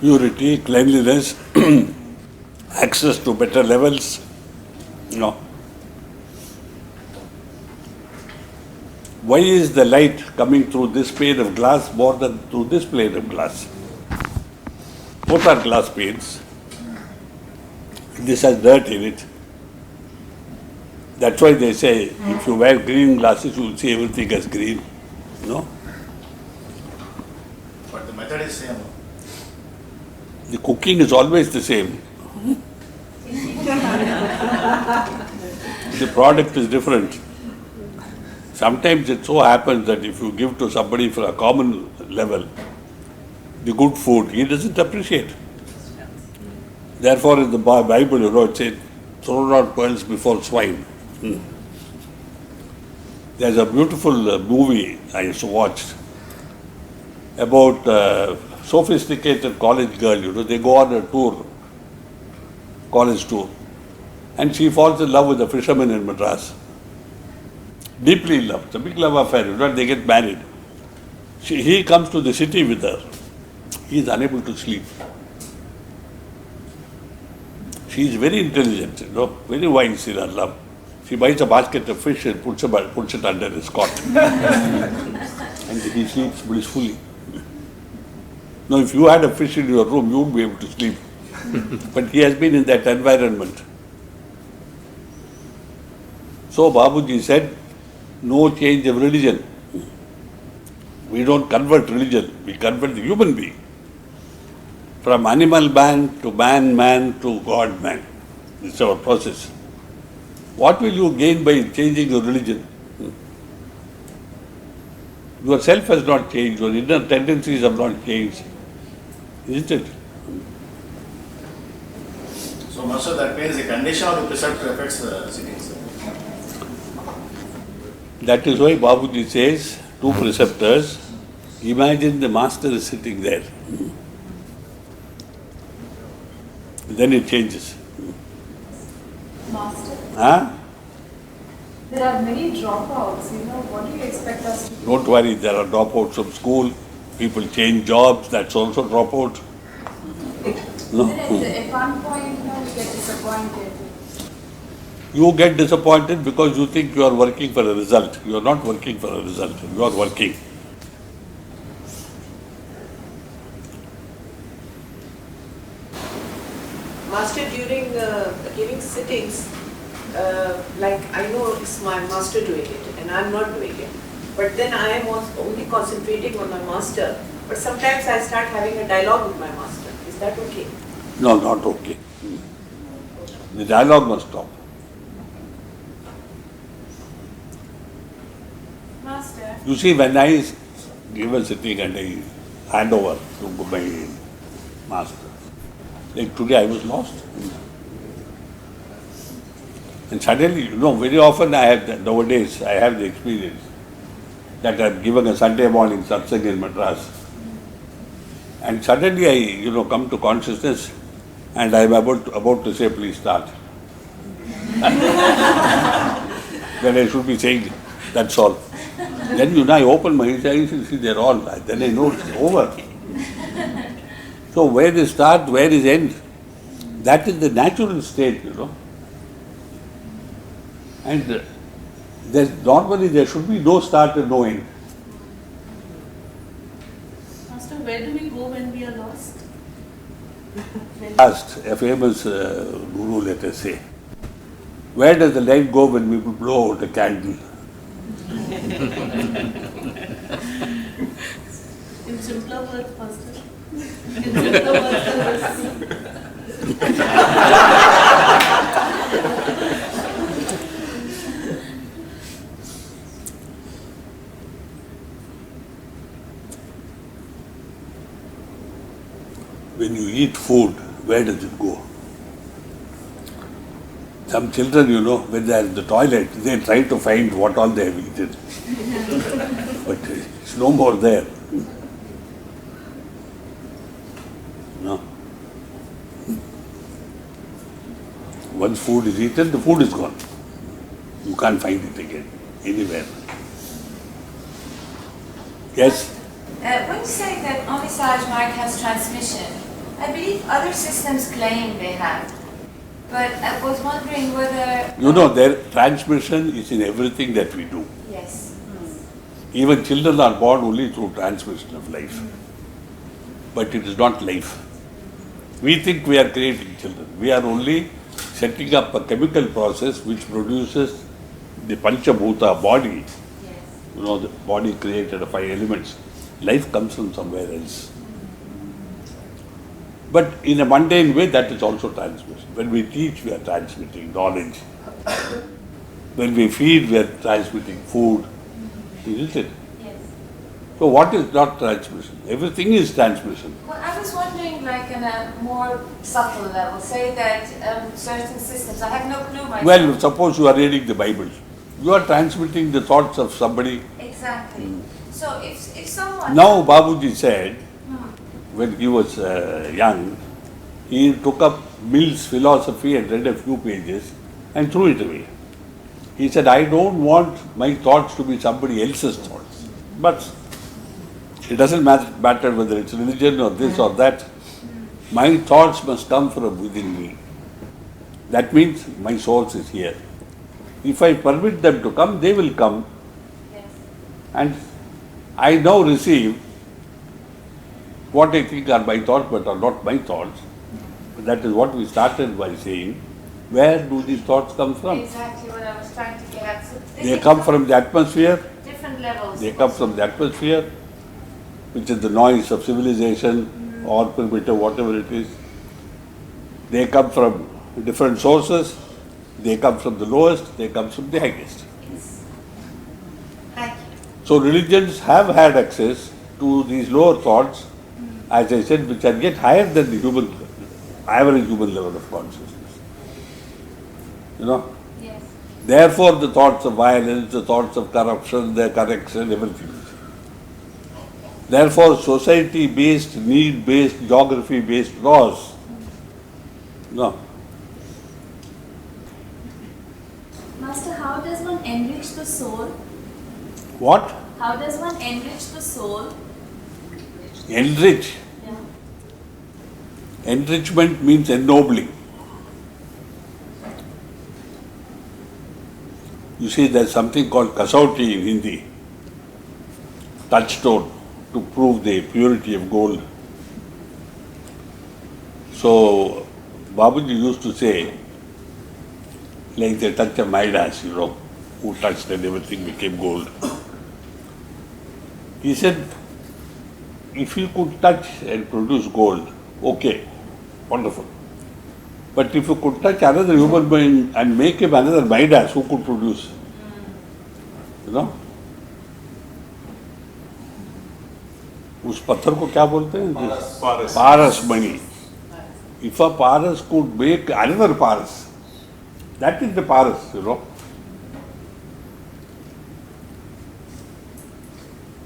purity, cleanliness, access to better levels, Why is the light coming through this pane of glass more than through this pane of glass? Both are glass panes. This has dirt in it. That's why they say if you wear green glasses, you will see everything as green. But the method is same. The cooking is always the same. The product is different. Sometimes it so happens that if you give to somebody for a common level the good food, he doesn't appreciate. Therefore, in the Bible, it says, throw not pearls before swine. There's a beautiful movie I watched about a sophisticated college girl, they go on a tour, college tour, and she falls in love with a fisherman in Madras. Deeply in love. It's a big love affair. They get married. He comes to the city with her. He is unable to sleep. She is very intelligent, very wise in her love. She buys a basket of fish and puts it under his cot. And he sleeps blissfully. Now, if you had a fish in your room, you wouldn't be able to sleep. But he has been in that environment. So Babuji said, no change of religion. We don't convert religion, we convert the human being. From animal man to man to God man. It's our process. What will you gain by changing your religion? Yourself has not changed, your inner tendencies have not changed. Isn't it? So, Master, that means the condition of the precept affects the sitting. That is why Babuji says, two preceptors, imagine the master is sitting there. Then it changes. Master? Huh? There are many dropouts, what do you expect us to do? Don't worry, there are dropouts from school, people change jobs, that's also dropout. No? At one point, you get disappointed. You get disappointed because you think you are working for a result. You are not working for a result, you are working. Master, during giving sittings, like I know it's my master doing it and I'm not doing it. But then I am only concentrating on my master. But sometimes I start having a dialogue with my master. Is that okay? No, not okay. The dialogue must stop. Master? You see, when I give a sitting and I hand over to my master, like today I was lost. And suddenly, very often I have, nowadays I have the experience that I have given a Sunday morning satsang in Madras. And suddenly I, come to consciousness and I am about to say, please start. Then I should be saying, that's all. Then, I open my eyes and see they're all. Then I know it's over. So where is start, where is end? That is the natural state, And normally there should be no start and no end. Master, where do we go when we are lost? Asked a famous guru, let us say, where does the light go when we blow out a candle? In simpler words, Master. In simpler words than this. When you eat food, where does it go? Some children, when they are in the toilet, they try to find what all they have eaten. But it's no more there. No. Once food is eaten, the food is gone. You can't find it again, anywhere. Yes? When you say that Omnisage Mark has transmission, I believe other systems claim they have, but I was wondering whether... You know, their transmission is in everything that we do. Yes. Even children are born only through transmission of life. But it is not life. We think we are creating children. We are only setting up a chemical process which produces the Panchabhuta body. Yes. You know, the body created of 5 elements. Life comes from somewhere else. But in a mundane way, that is also transmission. When we teach, we are transmitting knowledge. When we feed, we are transmitting food. Isn't it? Yes. So what is not transmission? Everything is transmission. Well, I was wondering, like, on a more subtle level, say that certain systems, I have no clue myself. Well, suppose you are reading the Bible. You are transmitting the thoughts of somebody. Exactly. So if someone... Now Babuji said, when he was young, he took up Mill's philosophy and read a few pages and threw it away. He said, I don't want my thoughts to be somebody else's thoughts. But it doesn't matter whether it's religion or this or that. My thoughts must come from within me. That means my source is here. If I permit them to come, they will come. Yes. And I now receive what I think are my thoughts but are not my thoughts. That is what we started by saying. Where do these thoughts come from? Exactly what I was trying to get at. So They come from the atmosphere. different levels. They come from the atmosphere, which is the noise of civilization or primitive, whatever it is. They come from different sources. They come from the lowest. They come from the highest. Yes. Thank you. So religions have had access to these lower thoughts, as I said, which are yet higher than the average human level of consciousness. You know? Yes. Therefore, the thoughts of violence, the thoughts of corruption, their correction, everything. Therefore, society-based, need-based, geography-based laws. No. Master, how does one enrich the soul? What? How does one enrich the soul? Enrich. Yeah. Enrichment means ennobling. You see, there's something called kasauti in Hindi, touchstone, to prove the purity of gold. So, Babuji used to say, like they touch a Midas, you know, who touched and everything became gold. He said, if you could touch and produce gold, okay, wonderful. But if you could touch another human being and make him another Midas, who could produce? You know? उस पत्थर को क्या बोलते हैं? Paras money. If a Paras could make another Paras, that is the Paras, you know.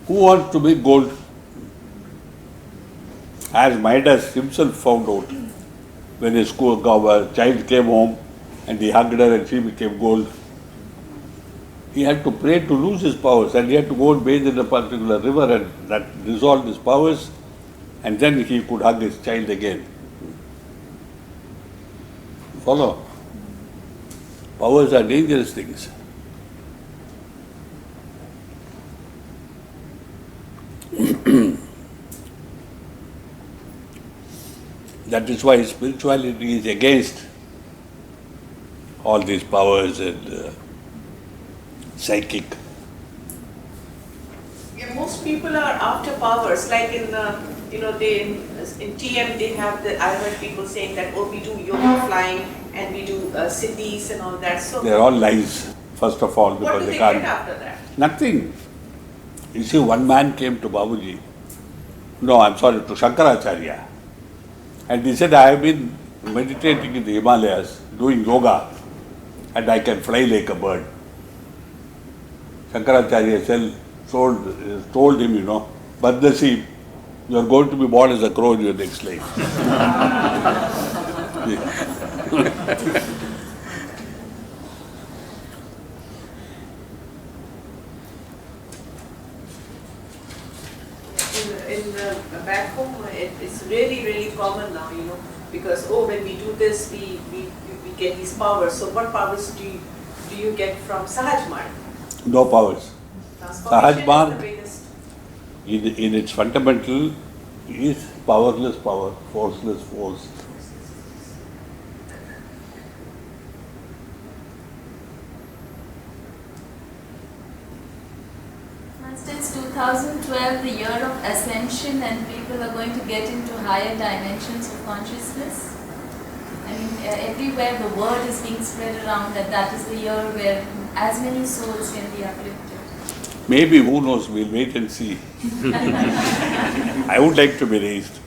Who wants to make gold? As Midas himself found out, when a child came home and he hugged her and she became gold, he had to pray to lose his powers and he had to go and bathe in a particular river and that dissolved his powers and then he could hug his child again. Follow? Powers are dangerous things. That is why spirituality is against all these powers and psychic. Yeah, most people are after powers, like in in TM they have I heard people saying that, oh, we do yoga flying and we do siddhis and all that. So They are all lies, first of all, what because do they they can't. get after that? Nothing. You see, one man came to Babuji, to Shankaracharya, and he said, I have been meditating in the Himalayas, doing yoga, and I can fly like a bird. Shankaracharya told him, Badnasi, you are going to be born as a crow in your next life. Back home, it's really really, really common now, because when we do this, we get these powers. So what powers do you get from Sahaj Marg? No powers. Transformation Sahaj Marg, is the biggest. in its fundamental, is powerless power, forceless force. Master, it's 2012, the year of ascension, and people are going to get into higher dimensions of consciousness. I mean, everywhere the word is being spread around that is the year where as many souls can be uplifted. Maybe, who knows, we'll wait and see. I would like to be raised.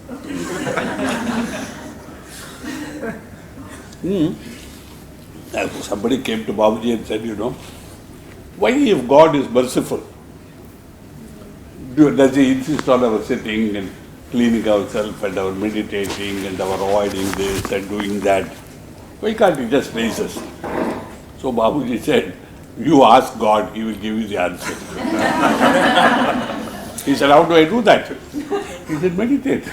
Somebody came to Babaji and said, why if God is merciful, does he insist on our sitting and cleaning ourselves and our meditating and our avoiding this and doing that? Why can't he just raise us? So Babaji said, you ask God, he will give you the answer. He said, how do I do that? He said, meditate.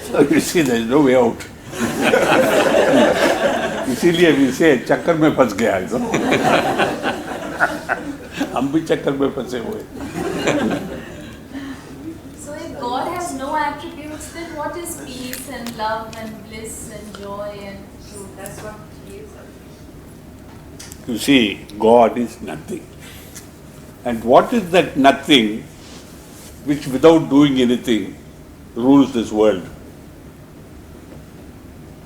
So you see, there is no way out. इसीलिए we say, चक्कर में फंस गया है, हम भी चक्कर में फंसे हुए. So if God has no attributes, then what is peace and love and bliss and joy and truth? That's what he is. You see, God is nothing. And what is that nothing which without doing anything rules this world?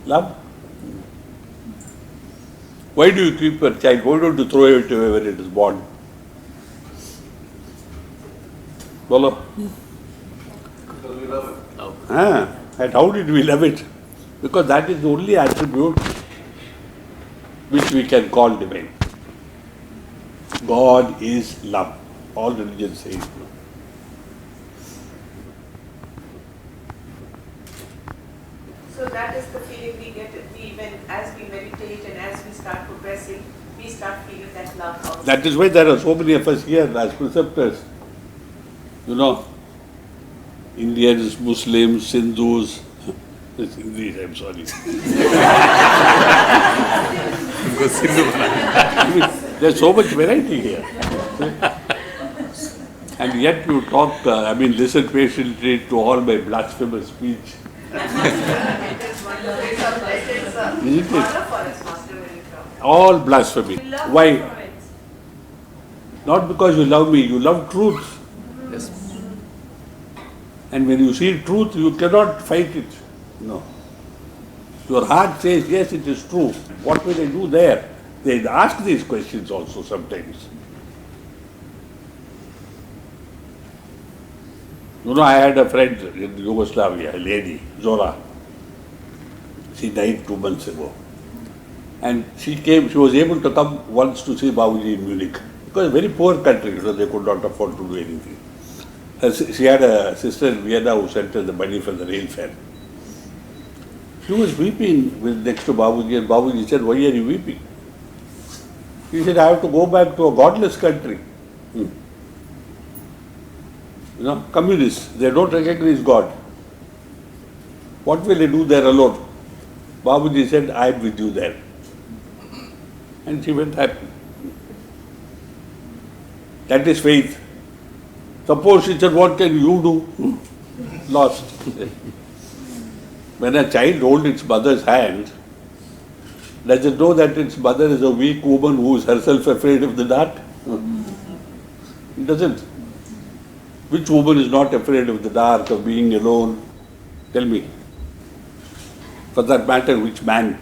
Love. Why do you keep your child? Why don't you throw it away when it is born? Bolo? Because we love it. And how did we love it? Because that is the only attribute which we can call divine. God is love. All religions say it. So that is the feeling we get when as we meditate and as we start progressing, we start feeling that love also. That is why there are so many of us here as preceptors. Indians, Muslims, Hindus. It's English, I'm sorry. There's so much variety here. And yet you talk, listen patiently to all my blasphemous speech. It is wonderful. It is a Isn't it? honor for us, Master, when you talk. All blasphemy. We love Why? from it. Not because you love me, you love truth. Yes. And when you see truth, you cannot fight it. No. Your heart says, yes, it is true. What will I do there? They ask these questions also sometimes. I had a friend in Yugoslavia, a lady, Zora. She died 2 months ago. And she was able to come once to see Babaji in Munich. Because a very poor country, so they could not afford to do anything. She had a sister in Vienna who sent her the money for the rail fare. She was weeping next to Babaji, and Babaji said, why are you weeping? She said, I have to go back to a godless country. Communists, they don't recognize God. What will they do there alone? Babaji said, I am with you there. And she went happy. That is faith. Suppose she said, what can you do? Lost. When a child holds its mother's hand, does it know that its mother is a weak woman who is herself afraid of the dark? It doesn't. Which woman is not afraid of the dark, of being alone? Tell me. For that matter, which man?